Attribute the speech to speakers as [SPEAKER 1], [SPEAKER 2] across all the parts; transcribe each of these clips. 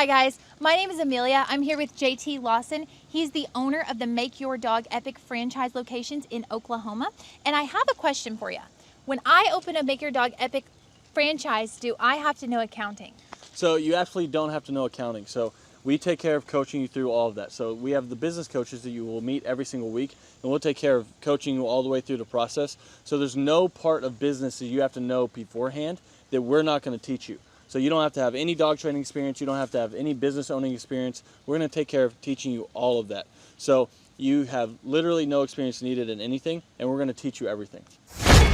[SPEAKER 1] Hi guys, my name is Amelia. I'm here with JT Lawson. He's the owner of the Make Your Dog Epic franchise locations in Oklahoma. And I have a question for you. When I open a Make Your Dog Epic franchise, do I have to know accounting?
[SPEAKER 2] So you actually don't have to know accounting. So we take care of coaching you through all of that. So we have the business coaches that you will meet every single week, and we'll take care of coaching you all the way through the process. So there's no part of business that you have to know beforehand that we're not going to teach you. So you don't have to have any dog training experience. You don't have to have any business owning experience. We're going to take care of teaching you all of that. So you have literally no experience needed in anything, and we're going to teach you everything.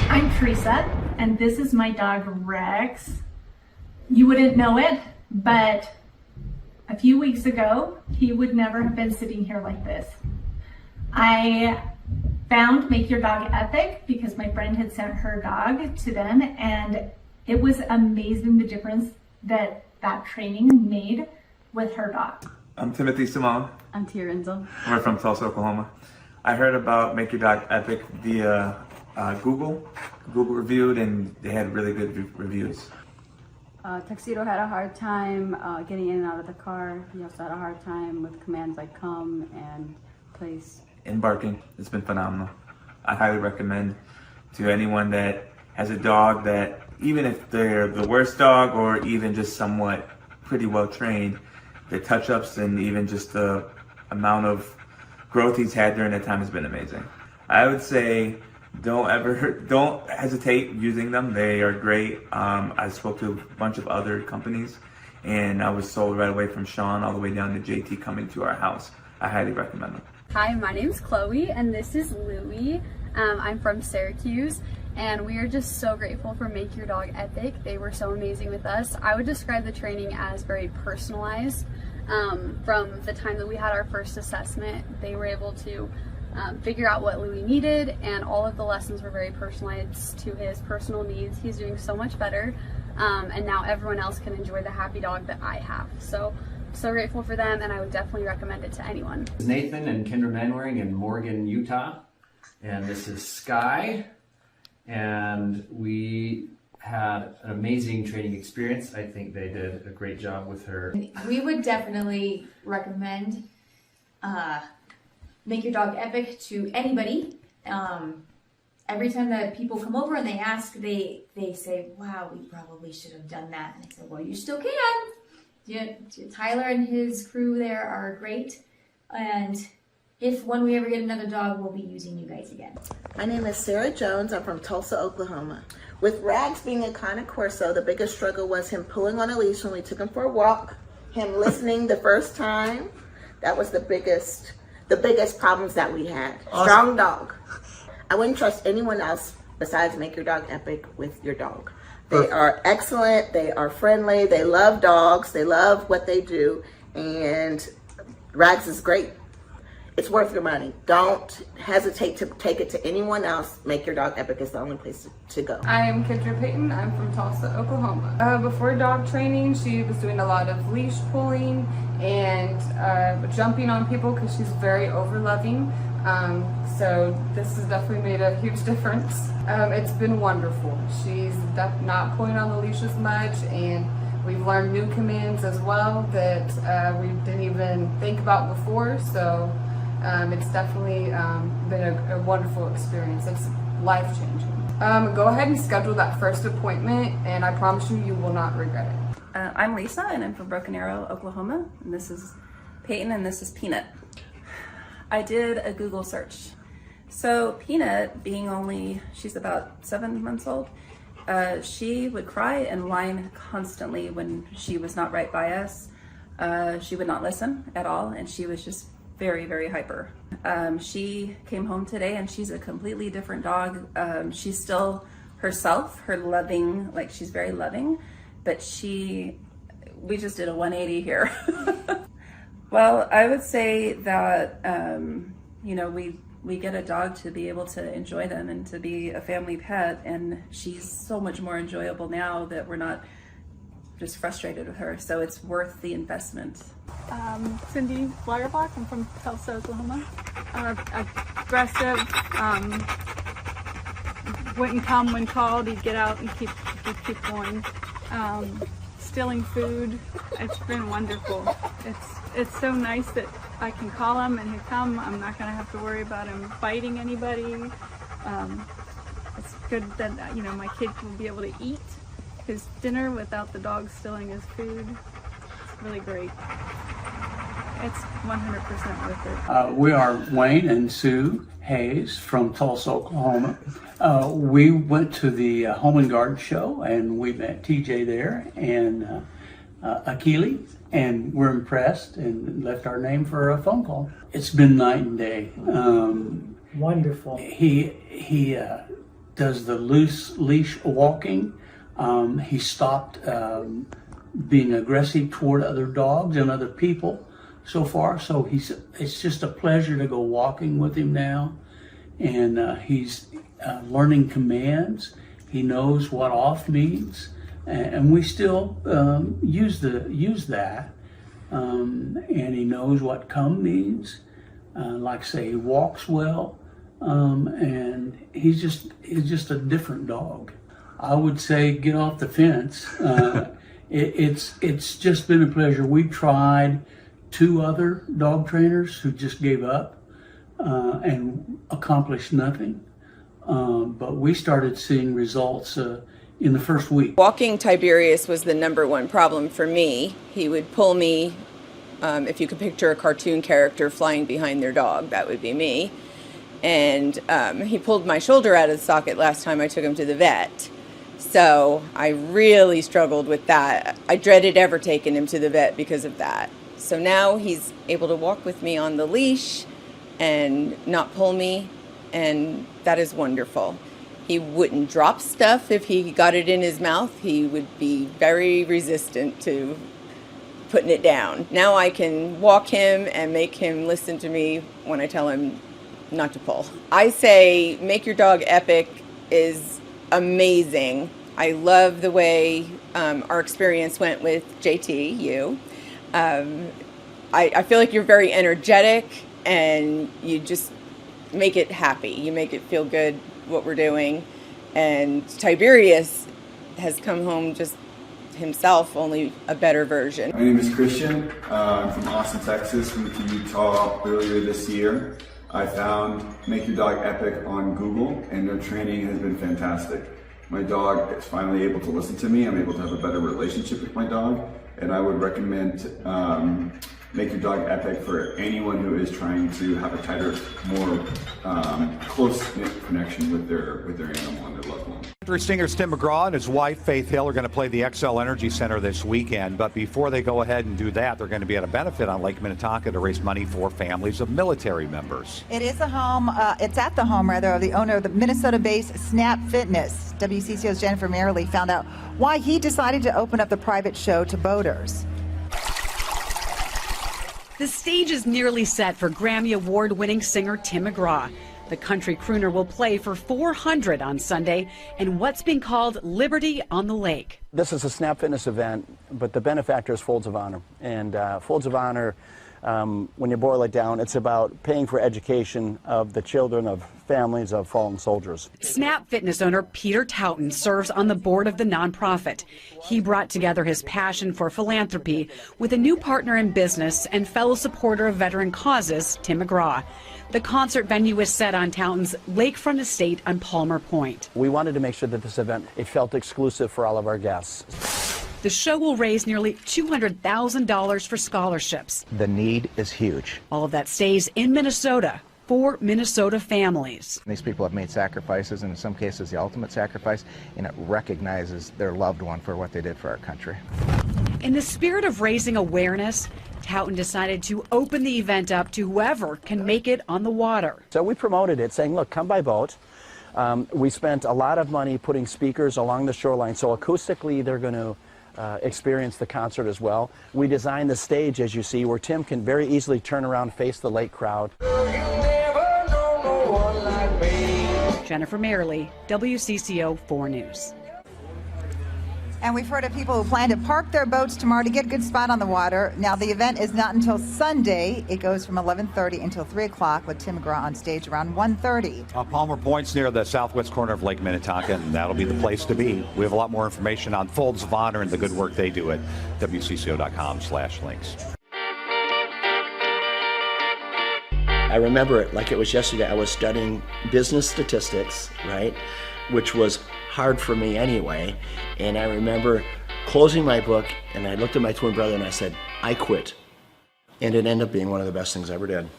[SPEAKER 3] I'm Teresa, and this is my dog Rex. You wouldn't know it, but a few weeks ago, he would never have been sitting here like this. I found Make Your Dog Epic because my friend had sent her dog to them, and it was amazing the difference that training made with her dog.
[SPEAKER 4] I'm Timothy Simone.
[SPEAKER 5] I'm Tia Renzel.
[SPEAKER 4] We're from Tulsa, Oklahoma. I heard about Make Your Dog Epic via Google reviewed, and they had really good reviews.
[SPEAKER 5] Tuxedo had a hard time getting in and out of the car. He also had a hard time with commands like come and place.
[SPEAKER 4] And barking. It's been phenomenal. I highly recommend to anyone that has a dog that, even if they're the worst dog or even just somewhat pretty well trained, the touch-ups and even just the amount of growth he's had during that time has been amazing. I would say don't hesitate using them. They are great. I spoke to a bunch of other companies, and I was sold right away from Sean all the way down to JT coming to our house. I highly recommend them.
[SPEAKER 6] Hi, my name's Chloe, and this is Louie. I'm from Syracuse, and we are just so grateful for Make Your Dog Epic. They were so amazing with us. I would describe the training as very personalized. From the time that we had our first assessment, they were able to figure out what Louie needed, and all of the lessons were very personalized to his personal needs. He's doing so much better, and now everyone else can enjoy the happy dog that I have. So grateful for them, and I would definitely recommend it to anyone.
[SPEAKER 7] This is Nathan and Kendra Manwaring in Morgan, Utah, and this is Sky, and we had an amazing training experience. I think they did a great job with her.
[SPEAKER 8] We would definitely recommend Make Your Dog Epic to anybody. Every time that people come over and they ask, they say, wow, we probably should have done that. And I said, well, you still can. Tyler and his crew there are great. And when we ever get another dog, we'll be using you guys again.
[SPEAKER 9] My name is Sarah Jones. I'm from Tulsa, Oklahoma. With Rags being a Cane Corso, the biggest struggle was him pulling on a leash when we took him for a walk, him listening the first time. That was the biggest problems that we had. Awesome. Strong dog. I wouldn't trust anyone else besides Make Your Dog Epic with your dog. They are excellent. They are friendly. They love dogs. They love what they do. And Rags is great. It's worth your money. Don't hesitate to take it to anyone else. Make Your Dog Epic is the only place to go.
[SPEAKER 10] I'm Kendra Payton. I'm from Tulsa, Oklahoma. Before dog training, she was doing a lot of leash pulling and jumping on people because she's very over-loving. So this has definitely made a huge difference. It's been wonderful. She's not pulling on the leash as much, and we've learned new commands as well that we didn't even think about before. So it's definitely been a wonderful experience. It's life-changing. Go ahead and schedule that first appointment, and I promise you will not regret it.
[SPEAKER 11] I'm Lisa, and I'm from Broken Arrow, Oklahoma, and this is Peyton, and this is Peanut. I did a Google search. So Peanut, she's about 7 months old, she would cry and whine constantly when she was not right by us. She would not listen at all, and she was just very, very hyper. She came home today, and she's a completely different dog. She's still herself, she's very loving, but we just did a 180 here. Well, I would say that, we get a dog to be able to enjoy them and to be a family pet, and she's so much more enjoyable now that we're not just frustrated with her, so it's worth the investment.
[SPEAKER 12] Cindy Waterbach, I'm from Tulsa, Oklahoma. Aggressive, wouldn't come when called, he'd get out and keep going. stealing food. It's been wonderful. It's so nice that I can call him and he'll come. I'm not going to have to worry about him biting anybody. It's good that, you know, my kid will be able to eat his dinner without the dog stealing his food. It's really great. It's 100% worth it.
[SPEAKER 13] We are Wayne and Sue Hayes from Tulsa, Oklahoma. We went to the Home and Garden show and we met TJ there and Akili, and we're impressed and left our name for a phone call. It's been night and day.
[SPEAKER 14] Wonderful.
[SPEAKER 13] He does the loose leash walking. He stopped being aggressive toward other dogs and other people so far. So it's just a pleasure to go walking with him now. And he's learning commands. He knows what off means. And we still use that. And he knows what come means. Like say, he walks well. And he's just a different dog. I would say get off the fence. It's just been a pleasure. We tried 2 other dog trainers who just gave up and accomplished nothing. But we started seeing results in the first week.
[SPEAKER 15] Walking Tiberius was the #1 problem for me. He would pull me, if you could picture a cartoon character flying behind their dog, that would be me. And he pulled my shoulder out of the socket last time I took him to the vet. So I really struggled with that. I dreaded ever taking him to the vet because of that. So now he's able to walk with me on the leash and not pull me, and that is wonderful. He wouldn't drop stuff if he got it in his mouth. He would be very resistant to putting it down. Now I can walk him and make him listen to me when I tell him not to pull. I say Make Your Dog Epic is amazing. I love the way our experience went with JT, you. I feel like you're very energetic and you just make it happy. You make it feel good what we're doing. And Tiberius has come home just himself, only a better version.
[SPEAKER 16] My name is Christian. I'm from Austin, Texas. Moved to Utah earlier this year. I found Make Your Dog Epic on Google, and their training has been fantastic. My dog is finally able to listen to me. I'm able to have a better relationship with my dog, and I would recommend Make Your Dog Epic for anyone who is trying to have a tighter, more close-knit connection with their animal and their loved one.
[SPEAKER 17] Country singer Tim McGraw and his wife Faith Hill are going to play the XL Energy Center this weekend, but before they go ahead and do that, they're going to be at a benefit on Lake Minnetonka to raise money for families of military members.
[SPEAKER 18] It is a home, it's at the home rather of the owner of the Minnesota-based Snap Fitness. WCCO's Jennifer Merrily found out why he decided to open up the private show to boaters.
[SPEAKER 19] The stage is nearly set for Grammy Award-winning singer Tim McGraw. The country crooner will play for 400 on Sunday in what's being called Liberty on the Lake.
[SPEAKER 20] This is a Snap Fitness event, but the benefactor is Folds of Honor. And Folds of Honor, when you boil it down, it's about paying for education of the children of families of fallen soldiers.
[SPEAKER 19] Snap Fitness owner Peter Taunton serves on the board of the nonprofit. He brought together his passion for philanthropy with a new partner in business and fellow supporter of veteran causes, Tim McGraw. The concert venue is set on Taunton's lakefront estate on Palmer Point.
[SPEAKER 20] We wanted to make sure that this event, it felt exclusive for all of our guests.
[SPEAKER 19] The show will raise nearly $200,000 for scholarships.
[SPEAKER 21] The need is huge.
[SPEAKER 19] All of that stays in Minnesota for Minnesota families.
[SPEAKER 21] These people have made sacrifices, and in some cases the ultimate sacrifice, and it recognizes their loved one for what they did for our country.
[SPEAKER 19] In the spirit of raising awareness, Taunton decided to open the event up to whoever can make it on the water.
[SPEAKER 20] So we promoted it saying, look, come by boat. We spent a lot of money putting speakers along the shoreline, so acoustically they're going to experience the concert as well. We designed the stage, as you see, where Tim can very easily turn around, face the lake crowd.
[SPEAKER 19] Jennifer Merrily, WCCO 4 News.
[SPEAKER 18] And we've heard of people who plan to park their boats tomorrow to get a good spot on the water. Now, the event is not until Sunday. It goes from 11:30 until 3 o'clock with Tim McGraw on stage around 1:30.
[SPEAKER 17] Palmer Point's near the southwest corner of Lake Minnetonka, and that'll be the place to be. We have a lot more information on Folds of Honor and the good work they do at WCCO.com/links.
[SPEAKER 1] I remember it like it was yesterday. I was studying business statistics, right, which was hard for me anyway. And I remember closing my book, and I looked at my twin brother and I said, I quit. And it ended up being one of the best things I ever did.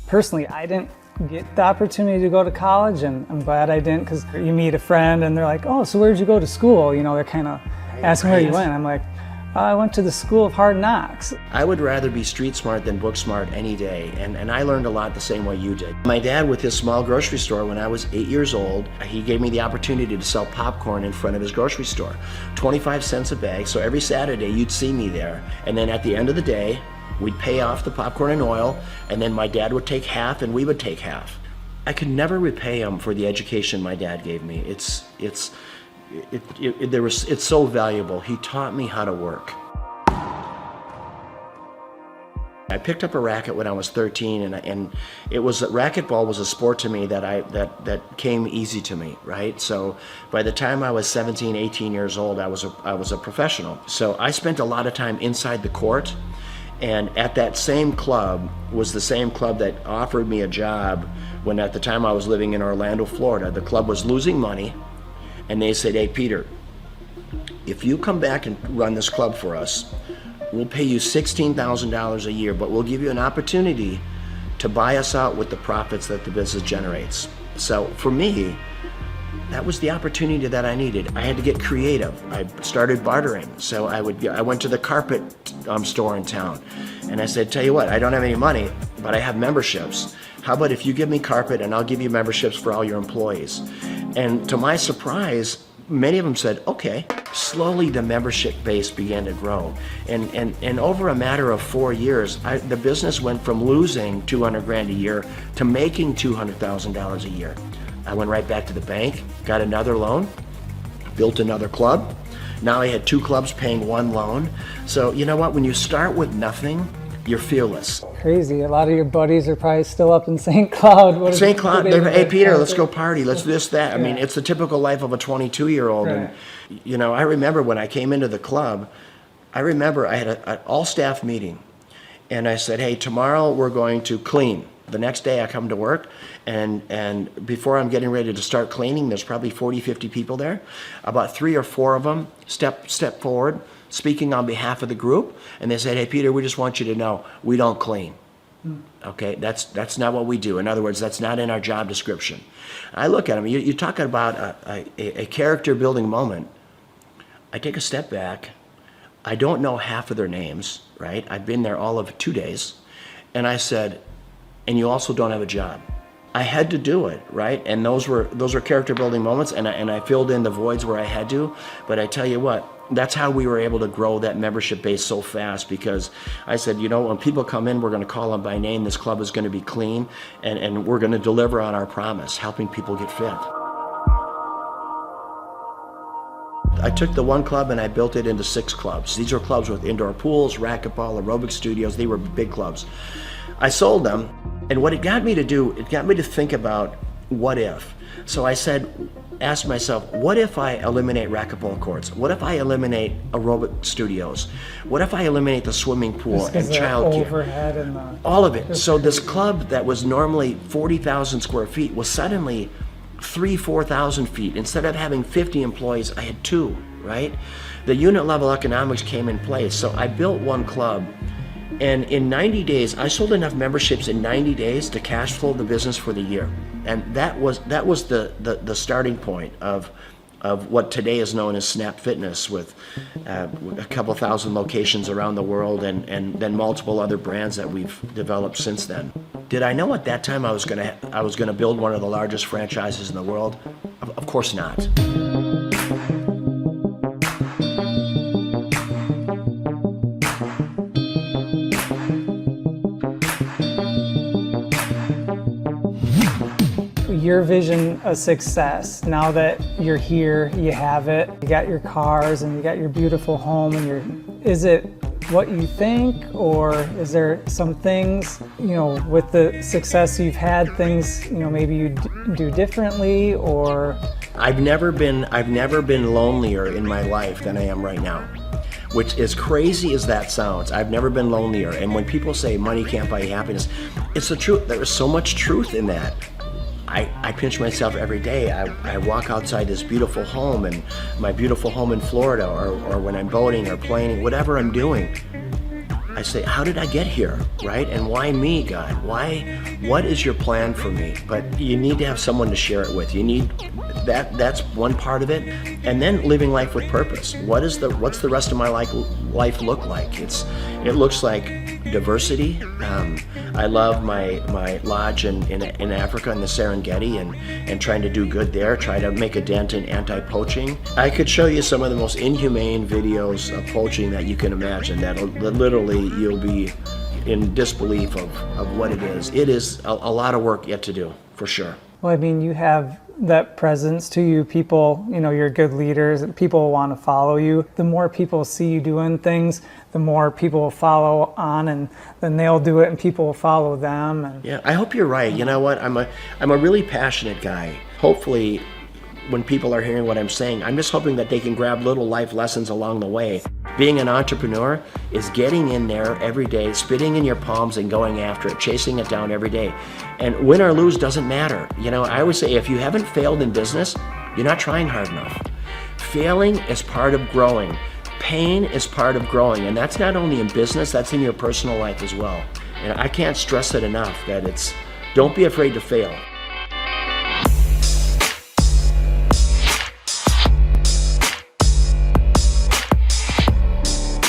[SPEAKER 14] Personally, I didn't get the opportunity to go to college, and I'm glad I didn't, because you meet a friend and they're like, oh, so where'd you go to school? You know, they're kind of asking where you went. I'm like, I went to the School of Hard Knocks.
[SPEAKER 1] I would rather be street smart than book smart any day, and I learned a lot the same way you did. My dad, with his small grocery store, when I was 8 years old, he gave me the opportunity to sell popcorn in front of his grocery store. 25 cents a bag, so every Saturday you'd see me there, and then at the end of the day, we'd pay off the popcorn and oil, and then my dad would take half and we would take half. I could never repay him for the education my dad gave me. It's so valuable. He taught me how to work. I picked up a racket when I was 13, and it was racquetball was a sport to me that came easy to me, right? So by the time I was 17, 18 years old, I was a professional. So I spent a lot of time inside the court. And at that same club was the same club that offered me a job when at the time I was living in Orlando, Florida. The club was losing money, and they said, hey, Peter, if you come back and run this club for us, we'll pay you $16,000 a year, but we'll give you an opportunity to buy us out with the profits that the business generates. So for me, that was the opportunity that I needed. I had to get creative. I started bartering. So I went to the carpet store in town, and I said, tell you what, I don't have any money, but I have memberships. How about if you give me carpet and I'll give you memberships for all your employees? And to my surprise, many of them said, okay. Slowly the membership base began to grow. And over a matter of 4 years, the business went from losing $200,000 a year to making $200,000 a year. I went right back to the bank, got another loan, built another club. Now I had 2 clubs paying 1 loan. So you know what, when you start with nothing, you're fearless.
[SPEAKER 14] Crazy, a lot of your buddies are probably still up in St. Cloud.
[SPEAKER 1] St. Cloud, hey Peter, let's go party, let's do this, that. I mean, it's the typical life of a 22-year-old.
[SPEAKER 14] Right.
[SPEAKER 1] And you know, I remember when I came into the club, I remember I had an all-staff meeting. And I said, hey, tomorrow we're going to clean. The next day I come to work, and before I'm getting ready to start cleaning, there's probably 40, 50 people there. About 3 or 4 of them step forward, speaking on behalf of the group, and they said, hey, Peter, we just want you to know, we don't clean. Okay, that's not what we do. In other words, that's not in our job description. I look at them, you're talking about a character building moment. I take a step back. I don't know half of their names, right? I've been there all of 2 days. And I said, and you also don't have a job. I had to do it, right? And those were character building moments, and I filled in the voids where I had to. But I tell you what, that's how we were able to grow that membership base so fast, because I said, you know, when people come in, we're going to call them by name. This club is going to be clean, and we're going to deliver on our promise, helping people get fit. I took the one club and I built it into 6 clubs. These are clubs with indoor pools, racquetball, aerobic studios. They were big clubs. I sold them, and what it got me to do, it got me to think about what if. So I asked myself, what if I eliminate racquetball courts? What if I eliminate aerobic studios? What if I eliminate the swimming pool and childcare? All of it. So this club that was normally 40,000 square feet was suddenly 4,000 feet. Instead of having 50 employees, I had 2, right? The unit level economics came in place. So I built one club, and in 90 days, I sold enough memberships in 90 days to cash flow the business for the year. And that was the starting point of what today is known as Snap Fitness, with a couple thousand locations around the world, and then multiple other brands that we've developed since then. Did I know at that time I was gonna build one of the largest franchises in the world? Of course not.
[SPEAKER 14] your vision of success, now that you're here, you have it, you got your cars and you got your beautiful home, and is it what you think, or is there some things, with the success you've had, things, maybe you do differently, or?
[SPEAKER 1] I've never been lonelier in my life than I am right now. Which, as crazy as that sounds, I've never been lonelier. And when people say money can't buy happiness, it's the truth. There is so much truth in that. I pinch myself every day. I walk outside this beautiful home, and my beautiful home in Florida, or when I'm boating or playing, whatever I'm doing, I say, how did I get here, right? And why me, God? What is your plan for me? But you need to have someone to share it with. You need that's one part of it. And then living life with purpose. What's the rest of my life look like? It looks like diversity. I love my lodge in Africa in the Serengeti, and trying to do good there, try to make a dent in anti-poaching. I could show you some of the most inhumane videos of poaching that you can imagine, that literally you'll be in disbelief of what it is. It is a lot of work yet to do, for sure.
[SPEAKER 14] Well, I mean, you have that presence to you. People, you're good leaders. People want to follow you. The more people see you doing things, the more people will follow on, and then they'll do it and people will follow them. And
[SPEAKER 1] yeah, I hope you're right. You know what? I'm a really passionate guy. Hopefully, when people are hearing what I'm saying, I'm just hoping that they can grab little life lessons along the way. Being an entrepreneur is getting in there every day, spitting in your palms and going after it, chasing it down every day. And win or lose doesn't matter. I always say, if you haven't failed in business, you're not trying hard enough. Failing is part of growing. Pain is part of growing. And that's not only in business, that's in your personal life as well. And I can't stress it enough that don't be afraid to fail.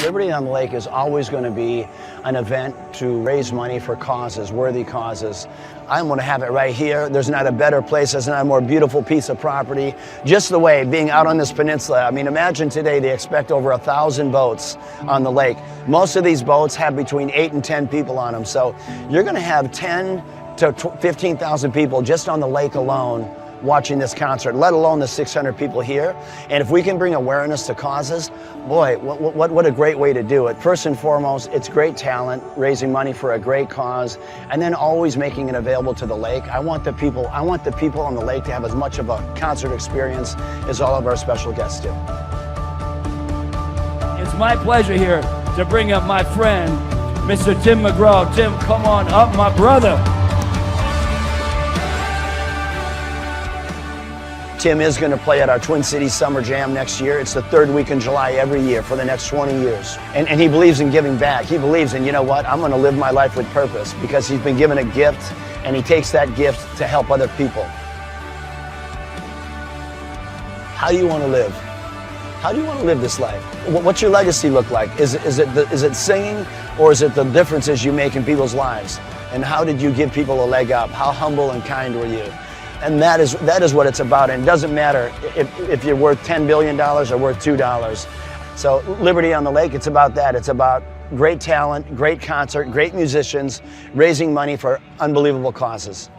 [SPEAKER 20] Liberty on the Lake is always going to be an event to raise money for causes, worthy causes. I'm going to have it right here. There's not a better place, there's not a more beautiful piece of property. Just the way, being out on this peninsula, I mean, imagine today they expect over 1,000 boats on the lake. Most of these boats have between 8 and 10 people on them, so you're going to have 10 to 15,000 people just on the lake alone watching this concert, let alone the 600 people here. And if we can bring awareness to causes, boy, what a great way to do it. First and foremost, it's great talent, raising money for a great cause, and then always making it available to the lake. I want the people on the lake to have as much of a concert experience as all of our special guests do.
[SPEAKER 2] It's my pleasure here to bring up my friend, Mr. Tim McGraw. Tim, come on up, my brother.
[SPEAKER 20] Tim is going to play at our Twin Cities Summer Jam next year. It's the third week in July every year for the next 20 years. And he believes in giving back. He believes in, you know what, I'm going to live my life with purpose, because he's been given a gift and he takes that gift to help other people. How do you want to live? How do you want to live this life? What's your legacy look like? Is it singing, or is it the differences you make in people's lives? And how did you give people a leg up? How humble and kind were you? And that is what it's about. And it doesn't matter if you're worth $10 billion or worth $2. So Liberty on the Lake, it's about that. It's about great talent, great concert, great musicians, raising money for unbelievable causes.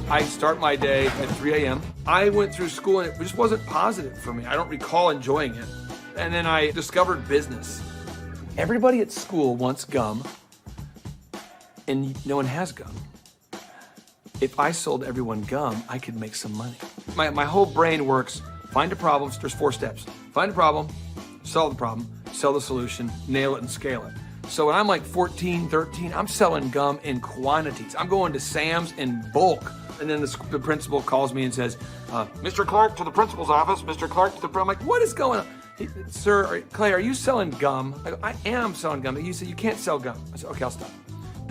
[SPEAKER 22] I start my day at 3 a.m. I went through school and it just wasn't positive for me. I don't recall enjoying it. And then I discovered business. Everybody at school wants gum, and no one has gum. If I sold everyone gum, I could make some money. My whole brain works. Find a problem. There's 4 steps. Find a problem, solve the problem, sell the solution, nail it, and scale it. So when I'm like 14, 13, I'm selling gum in quantities. I'm going to Sam's in bulk. And then the principal calls me and says, Mr. Clark to the principal's office, Mr. Clark to the, I'm like, what is going on? Sir, Clay, are you selling gum? I am selling gum. He said, you can't sell gum. I said, okay, I'll stop.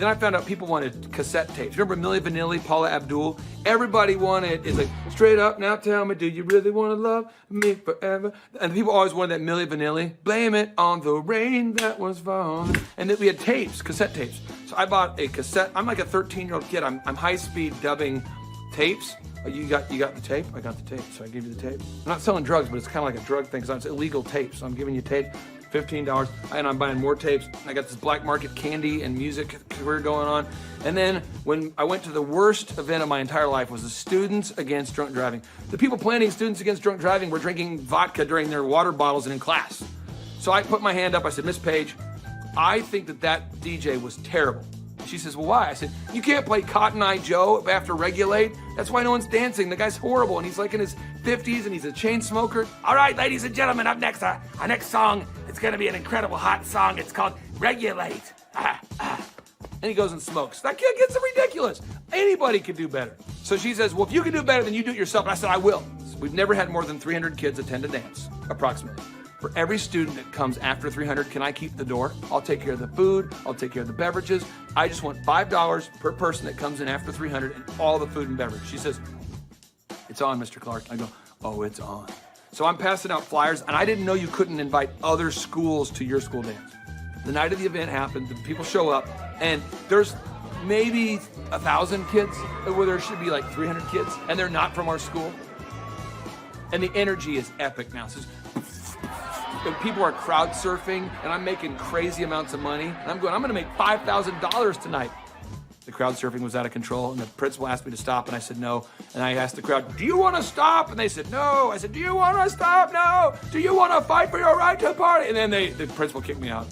[SPEAKER 22] Then I found out people wanted cassette tapes. Remember Milli Vanilli, Paula Abdul? Everybody wanted, it's like, straight up, now tell me, do you really want to love me forever? And people always wanted that Milli Vanilli. Blame it on the rain that was falling. And then we had tapes, cassette tapes. So I bought a cassette. I'm like a 13-year-old kid. I'm high-speed dubbing tapes. Oh, you got the tape? I got the tape, so I gave you the tape. I'm not selling drugs, but it's kind of like a drug thing, because it's illegal tape. So I'm giving you tape, $15, and I'm buying more tapes. I got this black market candy and music career going on. And then when I went to the worst event of my entire life was the Students Against Drunk Driving. The people planning Students Against Drunk Driving were drinking vodka during their water bottles and in class. So I put my hand up, I said, Miss Page, I think that DJ was terrible. She says, well, why? I said, you can't play Cotton Eye Joe after Regulate. That's why no one's dancing. The guy's horrible, and he's like in his 50s, and he's a chain smoker. All right, ladies and gentlemen, up next, our next song, it's going to be an incredible hot song. It's called Regulate. And he goes and smokes. That kid gets ridiculous. Anybody could do better. So she says, well, if you can do better, then you do it yourself. And I said, I will. So we've never had more than 300 kids attend a dance, approximately. For every student that comes after 300, can I keep the door? I'll take care of the food. I'll take care of the beverages. I just want $5 per person that comes in after 300 and all the food and beverage. She says, it's on, Mr. Clark. I go, oh, it's on. So I'm passing out flyers, and I didn't know you couldn't invite other schools to your school dance. The night of the event happened, the people show up, and there's maybe 1,000 kids, where there should be like 300 kids, and they're not from our school. And the energy is epic now. So and people are crowd surfing, and I'm making crazy amounts of money. And I'm gonna make $5,000 tonight. The crowd surfing was out of control, and the principal asked me to stop, and I said no. And I asked the crowd, do you want to stop? And they said no. I said, do you want to stop? No. Do you want to fight for your right to party? And then the principal kicked me out.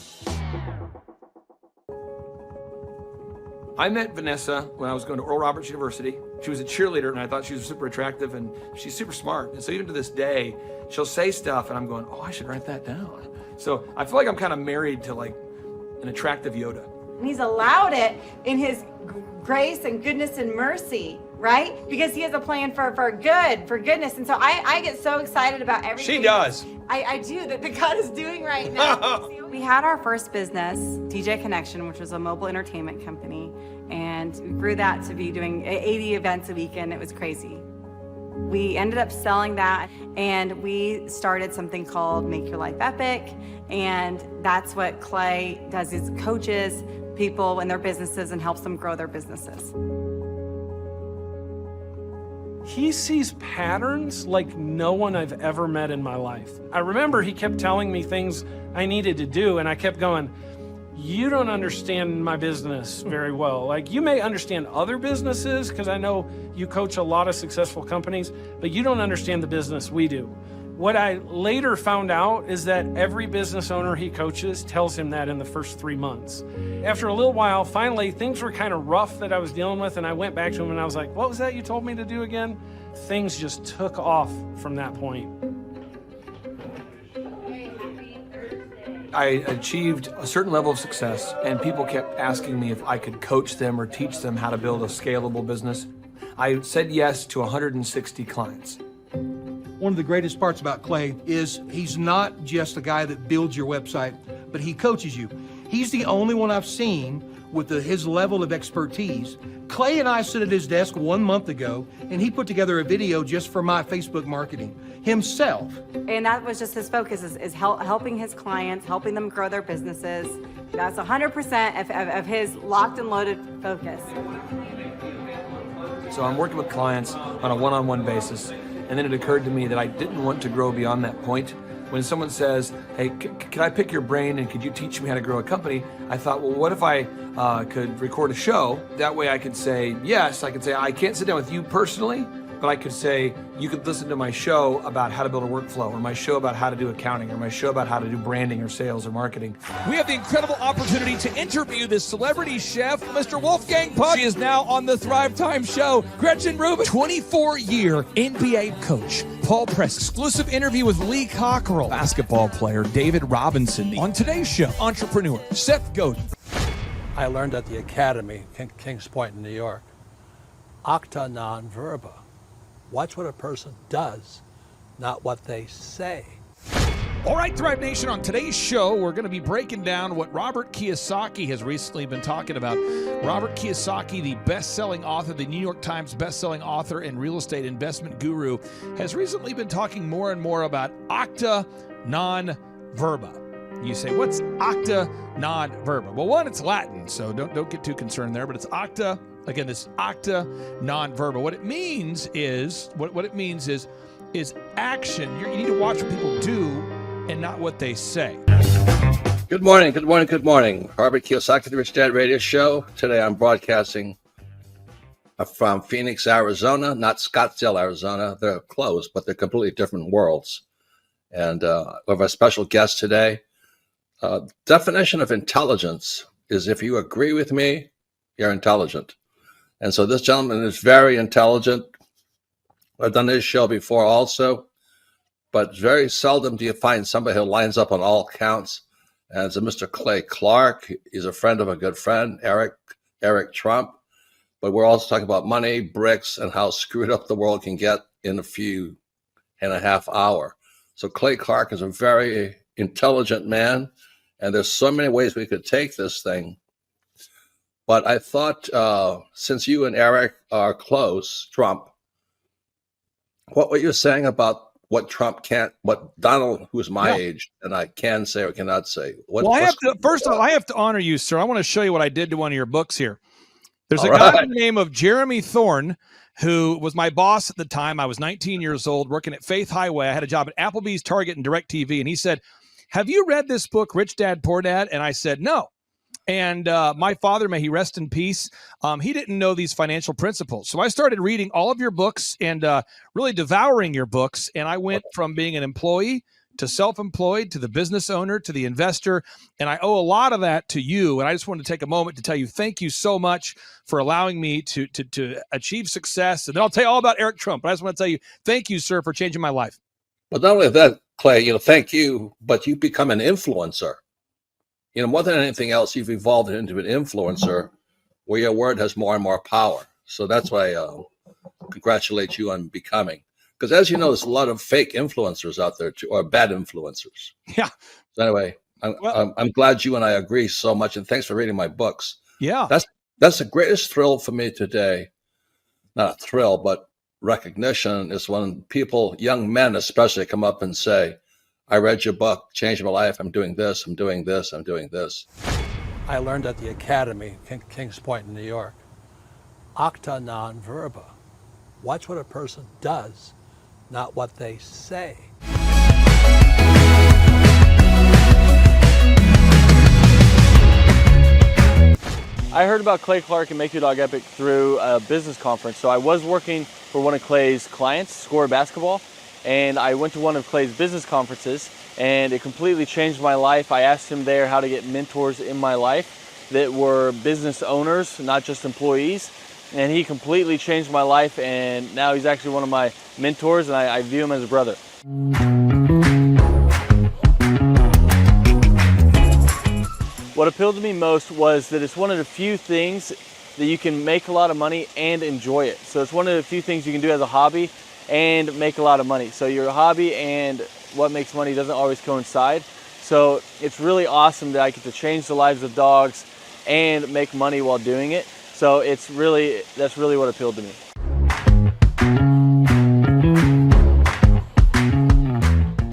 [SPEAKER 22] I met Vanessa when I was going to Oral Roberts University. She was a cheerleader, and I thought she was super attractive, and she's super smart. And so even to this day, she'll say stuff, and I'm going, oh, I should write that down. So I feel like I'm kind of married to like an attractive Yoda.
[SPEAKER 3] And he's allowed it in his grace and goodness and mercy, right? Because he has a plan for goodness. And so I get so excited about everything.
[SPEAKER 22] She does.
[SPEAKER 3] I do, that God is doing right now. We had our first business, DJ Connection, which was a mobile entertainment company. And we grew that to be doing 80 events a weekend. It was crazy. We ended up selling that, and we started something called Make Your Life Epic. And that's what Clay does, is coaches people in their businesses and helps them grow their businesses.
[SPEAKER 5] He sees patterns like no one I've ever met in my life. I remember he kept telling me things I needed to do, and I kept going, you don't understand my business very well. Like, you may understand other businesses, because I know you coach a lot of successful companies, but you don't understand the business we do. What I later found out is that every business owner he coaches tells him that in the first 3 months. After a little while, finally, things were kind of rough that I was dealing with, and I went back to him and I was like, what was that you told me to do again? Things just took off from that point.
[SPEAKER 22] I achieved a certain level of success, and people kept asking me if I could coach them or teach them how to build a scalable business. I said yes to 160 clients.
[SPEAKER 23] One of the greatest parts about Clay is he's not just a guy that builds your website, but he coaches you. He's the only one I've seen with his level of expertise. Clay and I stood at his desk 1 month ago, and he put together a video just for my Facebook marketing himself.
[SPEAKER 3] And that was just his focus, is helping his clients, helping them grow their businesses. That's 100% of his locked and loaded focus.
[SPEAKER 22] So I'm working with clients on a one-on-one basis, and then it occurred to me that I didn't want to grow beyond that point. When someone says, hey, can I pick your brain and could you teach me how to grow a company? I thought, well, what if I could record a show? That way I could say, yes, I could say, I can't sit down with you personally, but I could say, you could listen to my show about how to build a workflow, or my show about how to do accounting, or my show about how to do branding or sales or marketing.
[SPEAKER 24] We have the incredible opportunity to interview this celebrity chef, Mr. Wolfgang Puck. She is now on the Thrive Time show. Gretchen Rubin, 24-year NBA coach. Paul Press, exclusive interview with Lee Cockrell. Basketball player David Robinson. On today's show, entrepreneur Seth Godin.
[SPEAKER 25] I learned at the Academy, Kings Point in New York, acta non verba. Watch what a person does, not what they say.
[SPEAKER 24] All right, Thrive Nation, on today's show, we're going to be breaking down what Robert Kiyosaki has recently been talking about. Robert Kiyosaki, the best-selling author, the New York Times best-selling author and real estate investment guru, has recently been talking more and more about acta non verba. You say, what's acta non verba? Well, one, it's Latin, so don't get too concerned there, but it's acta. Again, this acta non verba. What it means is action. You need to watch what people do and not what they say.
[SPEAKER 4] Good morning, good morning, good morning. Robert Kiyosaki, the Rich Dad Radio Show. Today I'm broadcasting from Phoenix, Arizona, not Scottsdale, Arizona. They're close, but they're completely different worlds. And we have a special guest today. Definition of intelligence is if you agree with me, you're intelligent. And so this gentleman is very intelligent. I've done this show before also, but very seldom do you find somebody who lines up on all counts. And it's a Mr. Clay Clark. He's a friend of a good friend, Eric Trump. But we're also talking about money, bricks, and how screwed up the world can get in a few and a half hour. So Clay Clark is a very intelligent man, and there's so many ways we could take this thing. But I thought, since you and Eric are close, Trump, what were you saying about what Trump can't, what Donald, who's my age, and I can say or cannot say?
[SPEAKER 24] First of all, I have to honor you, sir. I want to show you what I did to one of your books here. There's a guy by the name of Jeremy Thorne, who was my boss at the time. I was 19 years old, working at Faith Highway. I had a job at Applebee's, Target, and DirecTV. And he said, have you read this book, Rich Dad, Poor Dad? And I said, no. And my father, may he rest in peace, he didn't know these financial principles. So I started reading all of your books and really devouring your books. And I went from being an employee to self-employed, to the business owner, to the investor. And I owe a lot of that to you. And I just wanted to take a moment to tell you, thank you so much for allowing me to achieve success. And then I'll tell you all about Eric Trump. But I just want to tell you, thank you, sir, for changing my life.
[SPEAKER 4] But not only that, Clay, thank you, but you become an influencer. More than anything else, you've evolved into an influencer where your word has more and more power. So that's why I congratulate you on becoming. Because as you know, there's a lot of fake influencers out there, too, or bad influencers.
[SPEAKER 24] Yeah.
[SPEAKER 4] So anyway, I'm glad you and I agree so much, and thanks for reading my books.
[SPEAKER 24] Yeah.
[SPEAKER 4] That's the greatest thrill for me today. Not a thrill, but recognition is when people, young men especially, come up and say, I read your book, changed my life. I'm doing this, I'm doing this, I'm doing this.
[SPEAKER 25] I learned at the Academy, Kings Point in New York, acta non verba. Watch what a person does, not what they say.
[SPEAKER 6] I heard about Clay Clark and Make Your Dog Epic through a business conference. So I was working for one of Clay's clients, Score Basketball, and I went to one of Clay's business conferences, and it completely changed my life. I asked him there how to get mentors in my life that were business owners, not just employees, and he completely changed my life, and now he's actually one of my mentors, and I view him as a brother. What appealed to me most was that it's one of the few things that you can make a lot of money and enjoy it. So it's one of the few things you can do as a hobby and make a lot of money. So your hobby and what makes money doesn't always coincide. So it's really awesome that I get to change the lives of dogs and make money while doing it. So that's really what appealed to me.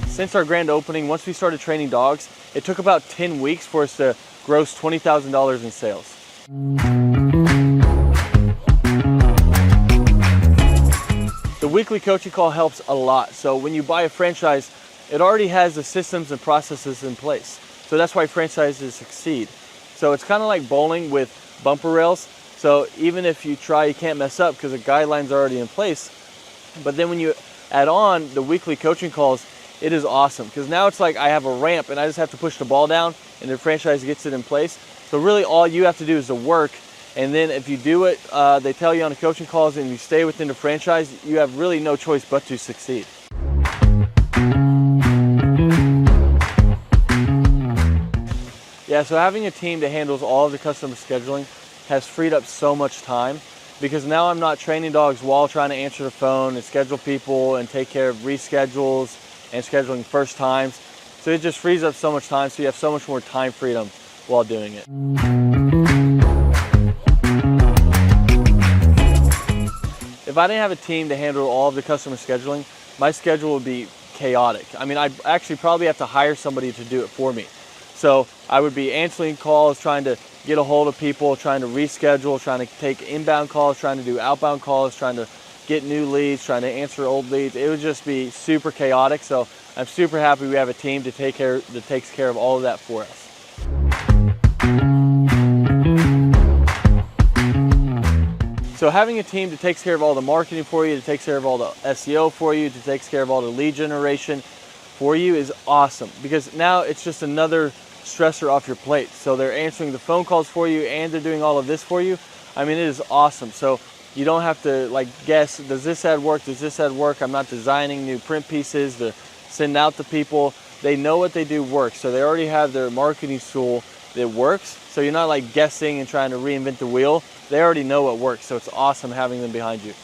[SPEAKER 6] Since our grand opening, once we started training dogs, it took about 10 weeks for us to gross $20,000 in sales. The weekly coaching call helps a lot. So when you buy a franchise, it already has the systems and processes in place. So that's why franchises succeed. So it's kind of like bowling with bumper rails. So even if you try, you can't mess up because the guidelines are already in place. But then when you add on the weekly coaching calls, it is awesome because now it's like I have a ramp and I just have to push the ball down and the franchise gets it in place. So really all you have to do is the work. And then if you do it, they tell you on the coaching calls and you stay within the franchise, you have really no choice but to succeed. Yeah, so having a team that handles all of the customer scheduling has freed up so much time because now I'm not training dogs while trying to answer the phone and schedule people and take care of reschedules and scheduling first times. So it just frees up so much time, so you have so much more time freedom while doing it. If I didn't have a team to handle all of the customer scheduling, my schedule would be chaotic. I mean, I'd actually probably have to hire somebody to do it for me. So I would be answering calls, trying to get a hold of people, trying to reschedule, trying to take inbound calls, trying to do outbound calls, trying to get new leads, trying to answer old leads. It would just be super chaotic. So I'm super happy we have a team that takes care of all of that for us. So having a team that takes care of all the marketing for you, that takes care of all the SEO for you, that takes care of all the lead generation for you is awesome, because now it's just another stressor off your plate. So they're answering the phone calls for you and they're doing all of this for you. I mean, it is awesome. So you don't have to like guess, does this ad work? Does this ad work? I'm not designing new print pieces to send out to people. They know what they do works. So they already have their marketing tool that works. So you're not like guessing and trying to reinvent the wheel. They already know what works. So it's awesome having them behind you.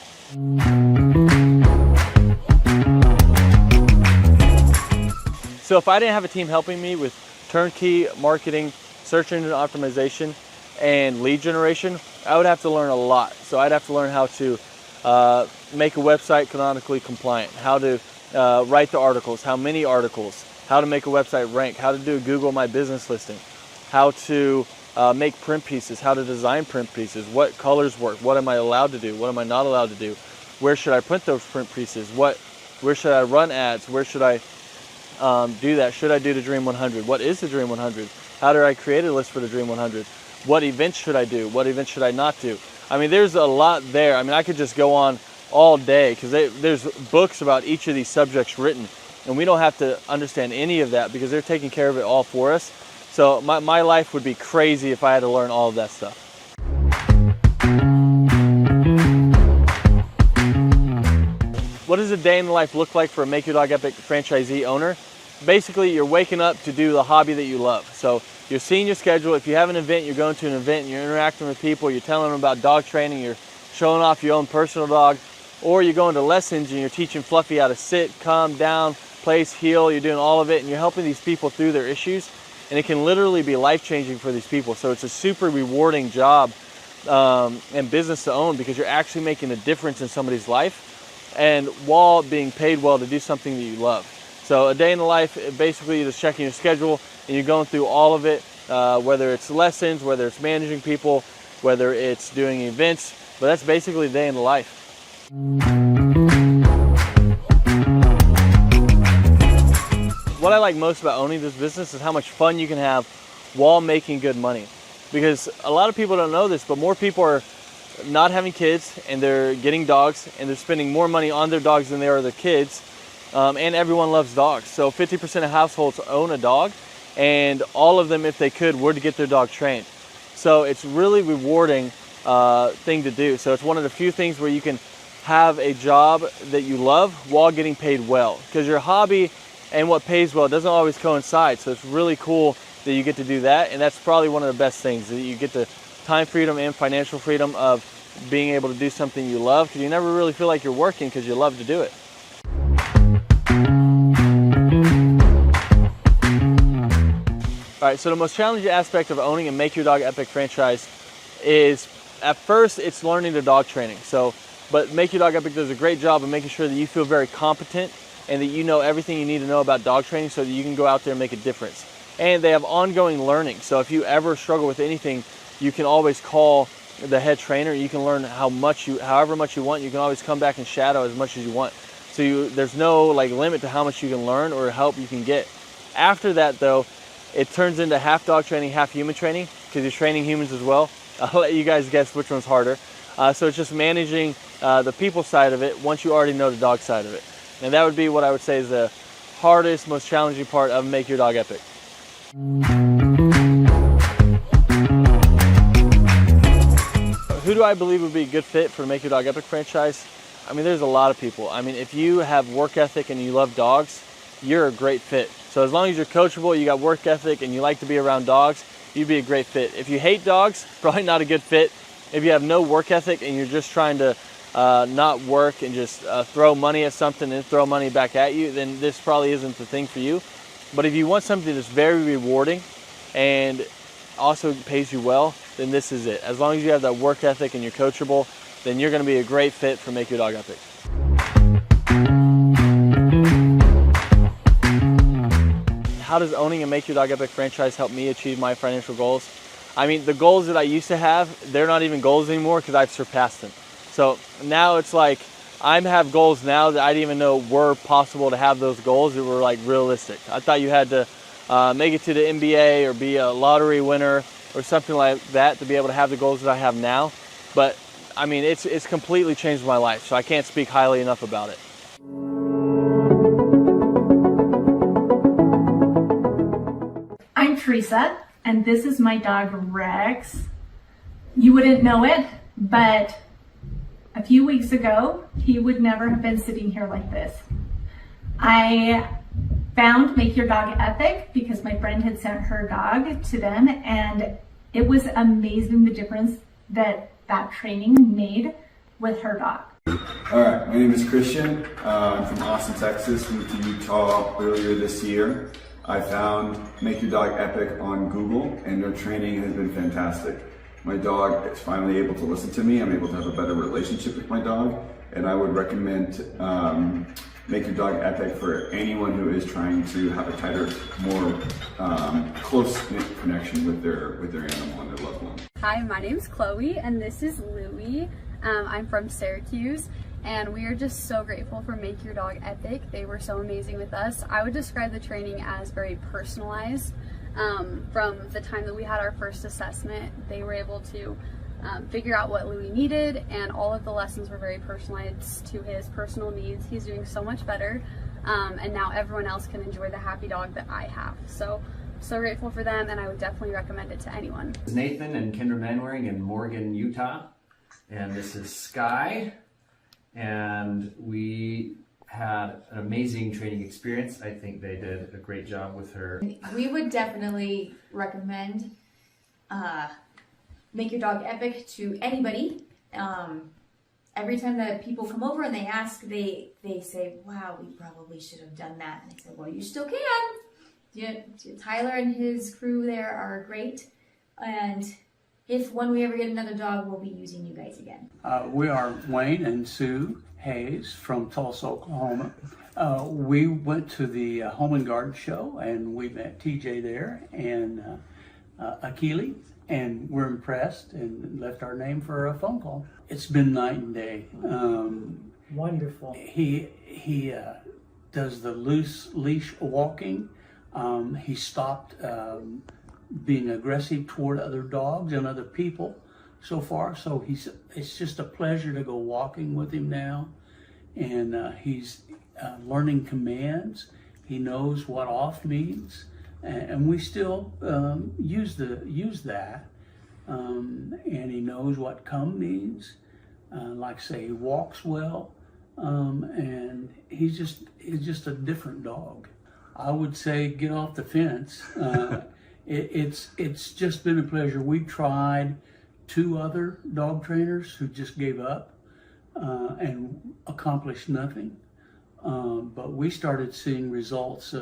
[SPEAKER 6] So if I didn't have a team helping me with turnkey marketing, search engine optimization, and lead generation, I would have to learn a lot. So I'd have to learn how to make a website canonically compliant, how to write the articles, how many articles, how to make a website rank, how to do Google My Business listing, how to make print pieces, how to design print pieces, what colors work, what am I allowed to do, what am I not allowed to do, where should I print those print pieces, where should I run ads, where should I do that, should I do the Dream 100, what is the Dream 100, how do I create a list for the Dream 100, what events should I do, what events should I not do. I mean, there's a lot there. I mean, I could just go on all day because there's books about each of these subjects written, and we don't have to understand any of that because they're taking care of it all for us. So my life would be crazy if I had to learn all of that stuff. What does a day in the life look like for a Make Your Dog Epic franchisee owner? Basically, you're waking up to do the hobby that you love. So you're seeing your schedule. If you have an event, you're going to an event and you're interacting with people, you're telling them about dog training, you're showing off your own personal dog, or you're going to lessons and you're teaching Fluffy how to sit, calm down, place, heel, you're doing all of it, and you're helping these people through their issues. And it can literally be life-changing for these people. So it's a super rewarding job and business to own because you're actually making a difference in somebody's life and while being paid well to do something that you love. So a day in the life, basically you're just checking your schedule and you're going through all of it, whether it's lessons, whether it's managing people, whether it's doing events, but that's basically a day in the life. What I like most about owning this business is how much fun you can have while making good money. Because a lot of people don't know this, but more people are not having kids and they're getting dogs and they're spending more money on their dogs than they are their kids. And everyone loves dogs. So 50% of households own a dog, and all of them, if they could, would get their dog trained. So it's really rewarding thing to do. So it's one of the few things where you can have a job that you love while getting paid well. Because your hobby and what pays well doesn't always coincide. So it's really cool that you get to do that. And that's probably one of the best things, that you get the time freedom and financial freedom of being able to do something you love, because you never really feel like you're working because you love to do it. All right, so the most challenging aspect of owning a Make Your Dog Epic franchise is, at first, it's learning the dog training. But Make Your Dog Epic does a great job of making sure that you feel very competent and that you know everything you need to know about dog training so that you can go out there and make a difference. And they have ongoing learning. So if you ever struggle with anything, you can always call the head trainer. You can learn however much you want. You can always come back and shadow as much as you want. So there's no limit to how much you can learn or help you can get. After that, though, it turns into half dog training, half human training, because you're training humans as well. I'll let you guys guess which one's harder. So it's just managing the people side of it once you already know the dog side of it. And that would be what I would say is the hardest, most challenging part of Make Your Dog Epic. Who do I believe would be a good fit for the Make Your Dog Epic franchise? I mean, there's a lot of people. I mean, if you have work ethic and you love dogs, you're a great fit. So as long as you're coachable, you got work ethic, and you like to be around dogs, you'd be a great fit. If you hate dogs, probably not a good fit. If you have no work ethic and you're just trying to not work and just throw money at something and throw money back at you, then this probably isn't the thing for you. But if you want something that's very rewarding and also pays you well, then this is it. As long as you have that work ethic and you're coachable, then you're going to be a great fit for Make Your Dog Epic. How does owning a Make Your Dog Epic franchise help me achieve my financial goals? I mean, the goals that I used to have, they're not even goals anymore because I've surpassed them. So now it's like I have goals now that I didn't even know were possible to have those goals that were like realistic. I thought you had to make it to the NBA or be a lottery winner or something like that to be able to have the goals that I have now. But I mean, it's completely changed my life, so I can't speak highly enough about it.
[SPEAKER 7] I'm Teresa, and this is my dog Rex. You wouldn't know it, but a few weeks ago, he would never have been sitting here like this. I found Make Your Dog Epic because my friend had sent her dog to them, and it was amazing the difference that training made with her dog.
[SPEAKER 16] All right, my name is Christian. I'm from Austin, Texas. Moved to Utah earlier this year. I found Make Your Dog Epic on Google, and their training has been fantastic. My dog is finally able to listen to me. I'm able to have a better relationship with my dog, and I would recommend Make Your Dog Epic for anyone who is trying to have a tighter, more close-knit connection with their animal and their loved one.
[SPEAKER 8] Hi, my name's Chloe, and this is Louie. I'm from Syracuse, and we are just so grateful for Make Your Dog Epic. They were so amazing with us. I would describe the training as very personalized. From the time that we had our first assessment, they were able to figure out what Louie needed, and all of the lessons were very personalized to his personal needs. He's doing so much better, and now everyone else can enjoy the happy dog that I have. So grateful for them, and I would definitely recommend it to anyone.
[SPEAKER 9] This is Nathan and Kendra Manwaring in Morgan, Utah, and this is Sky, and we had an amazing training experience. I think they did a great job with her.
[SPEAKER 10] We would definitely recommend Make Your Dog Epic to anybody. Every time that people come over and they ask, they say, wow, we probably should have done that. And I said, well, you still can. Yeah, Tyler and his crew there are great. And when we ever get another dog, we'll be using you guys again.
[SPEAKER 13] We are Wayne and Sue Hayes from Tulsa, Oklahoma. We went to the Home and Garden show, and we met TJ there and Akili, and we're impressed and left our name for a phone call. It's been night and day.
[SPEAKER 14] Wonderful.
[SPEAKER 13] He does the loose leash walking. He stopped being aggressive toward other dogs and other people so far. So it's just a pleasure to go walking with him now. And he's learning commands. He knows what off means. And we still use that. And he knows what come means. Like say, he walks well. And he's just a different dog. I would say get off the fence. It's just been a pleasure. We tried 2 other dog trainers who just gave up and accomplished nothing. But we started seeing results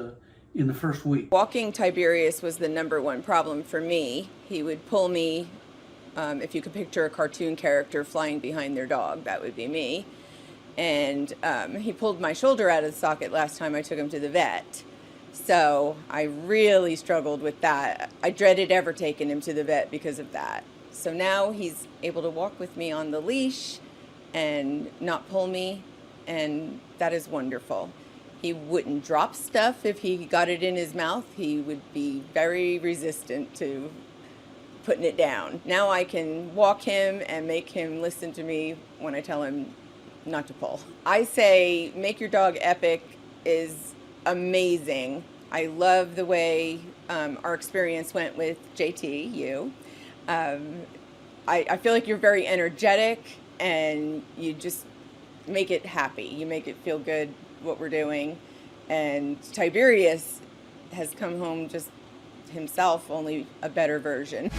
[SPEAKER 13] in the first week.
[SPEAKER 15] Walking Tiberius was the #1 problem for me. He would pull me, if you could picture a cartoon character flying behind their dog, that would be me. And he pulled my shoulder out of the socket last time I took him to the vet. So I really struggled with that. I dreaded ever taking him to the vet because of that. So now he's able to walk with me on the leash and not pull me, and that is wonderful. He wouldn't drop stuff if he got it in his mouth. He would be very resistant to putting it down. Now I can walk him and make him listen to me when I tell him not to pull. I say Make Your Dog Epic is amazing. I love the way our experience went with JT, you. I feel like you're very energetic and you just make it happy. You make it feel good what we're doing. And Tiberius has come home just himself, only a better version.